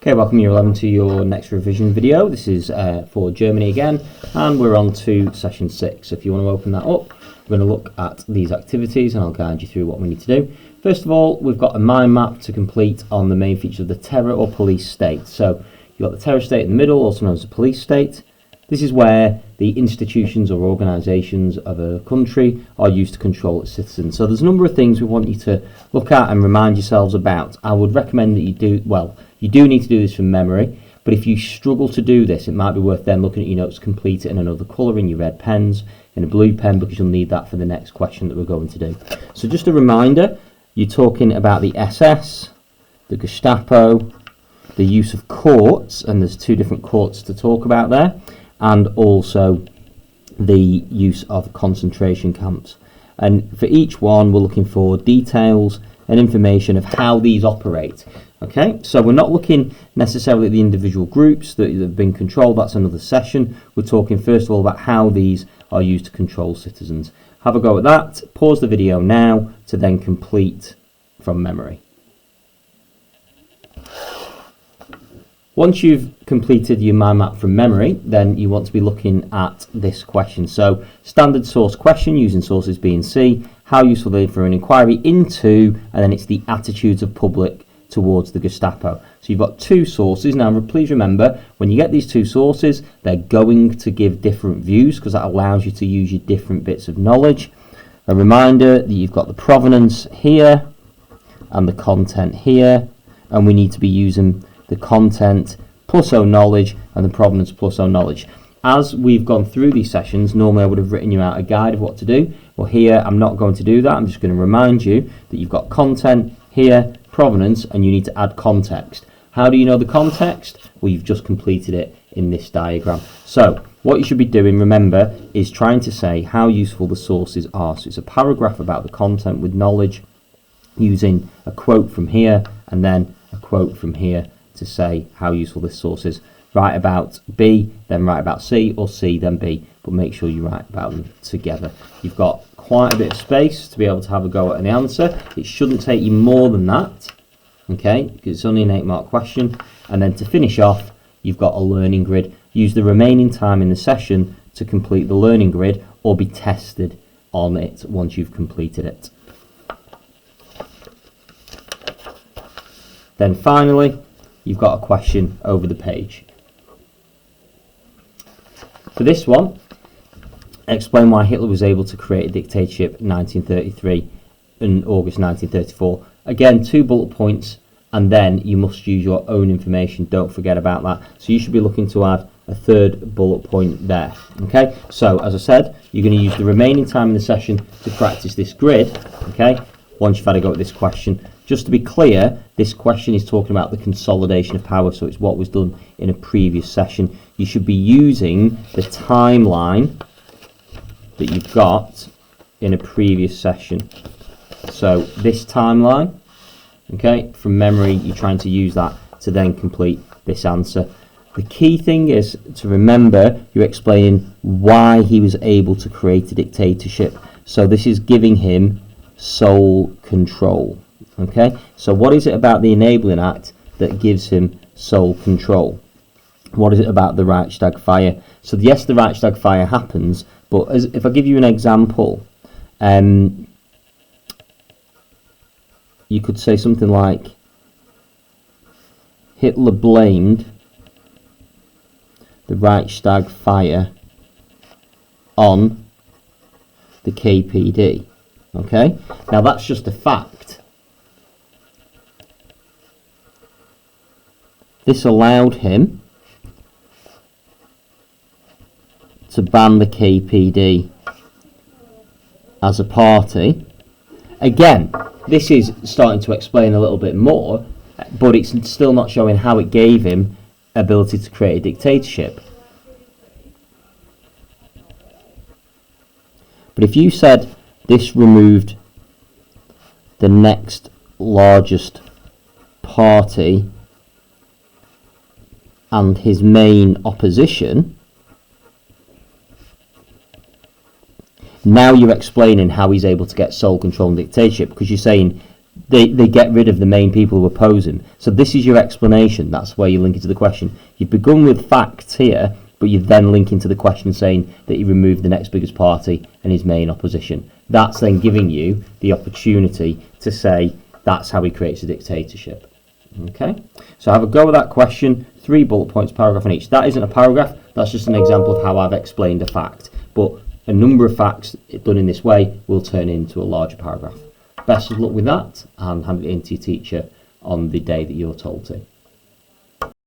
Okay, welcome year 11 to your next revision video. This is for Germany again, and we're on to session 6. If you want to open that up, we're going to look at these activities and I'll guide you through what we need to do. First of all, we've got a mind map to complete on the main feature of the terror or police state. So you've got the terror state in the middle, also known as the police state. This is where the institutions or organisations of a country are used to control its citizens. So there's a number of things we want you to look at and remind yourselves about. I would recommend that you do need to do this from memory, but if you struggle to do this, it might be worth then looking at your notes to complete it in another colour, in your red pens, in a blue pen, because you'll need that for the next question that we're going to do. So just a reminder, you're talking about the SS, the Gestapo, the use of courts, and there's two different courts to talk about there, and also the use of concentration camps. And for each one, we're looking for details and information of how these operate. Okay, so we're not looking necessarily at the individual groups that have been controlled. That's another session. We're talking first of all about how these are used to control citizens. Have a go at that. Pause the video now to then complete from memory. Once you've completed your mind map from memory, then you want to be looking at this question. So, standard source question using sources B and C. How useful are they for an inquiry into, and then it's the attitudes of public towards the Gestapo. So you've got two sources. Now, please remember, when you get these two sources, they're going to give different views because that allows you to use your different bits of knowledge. A reminder that you've got the provenance here and the content here, and we need to be using the content plus own knowledge and the provenance plus own knowledge. As we've gone through these sessions, normally I would have written you out a guide of what to do. Well, here I'm not going to do that. I'm just going to remind you that you've got content here, provenance, and you need to add context. How do you know the context? Well, you've just completed it in this diagram. So what you should be doing, remember, is trying to say how useful the sources are. So it's a paragraph about the content with knowledge, using a quote from here and then a quote from here to say how useful this source is. Write about B, then write about C, or C, then B, but make sure you write about them together. You've got quite a bit of space to be able to have a go at an answer. It shouldn't take you more than that, okay, because it's only an 8-mark question. And then to finish off, you've got a learning grid. Use the remaining time in the session to complete the learning grid or be tested on it once you've completed it. Then finally, you've got a question over the page. For this one, explain why Hitler was able to create a dictatorship in 1933 and August 1934. Again, 2 bullet points, and then you must use your own information. Don't forget about that. So you should be looking to add a 3rd bullet point there. Okay, so as I said, you're going to use the remaining time in the session to practice this grid, okay, once you've had a go at this question. Just to be clear, this question is talking about the consolidation of power, so it's what was done in a previous session. You should be using the timeline that you've got in a previous session. So this timeline, okay, from memory, you're trying to use that to then complete this answer. The key thing is to remember you're explaining why he was able to create a dictatorship. So this is giving him sole control. Okay, so what is it about the Enabling Act that gives him sole control? What is it about the Reichstag fire? So yes, the Reichstag fire happens, but if I give you an example, you could say something like, Hitler blamed the Reichstag fire on the KPD. Okay, now that's just a fact. This allowed him to ban the KPD as a party. Again, this is starting to explain a little bit more, but it's still not showing how it gave him ability to create a dictatorship. But if you said this removed the next largest party and his main opposition, now you're explaining how he's able to get sole control and dictatorship, because you're saying they get rid of the main people who oppose him. So this is your explanation. That's where you link into the question. You've begun with facts here, but you then link into the question saying that he removed the next biggest party and his main opposition. That's then giving you the opportunity to say that's how he creates a dictatorship. Okay, so have a go at that question. 3 bullet points, paragraph on each. That isn't a paragraph, that's just an example of how I've explained a fact. But a number of facts done in this way will turn into a larger paragraph. Best of luck with that, and hand it in to your teacher on the day that you're told to.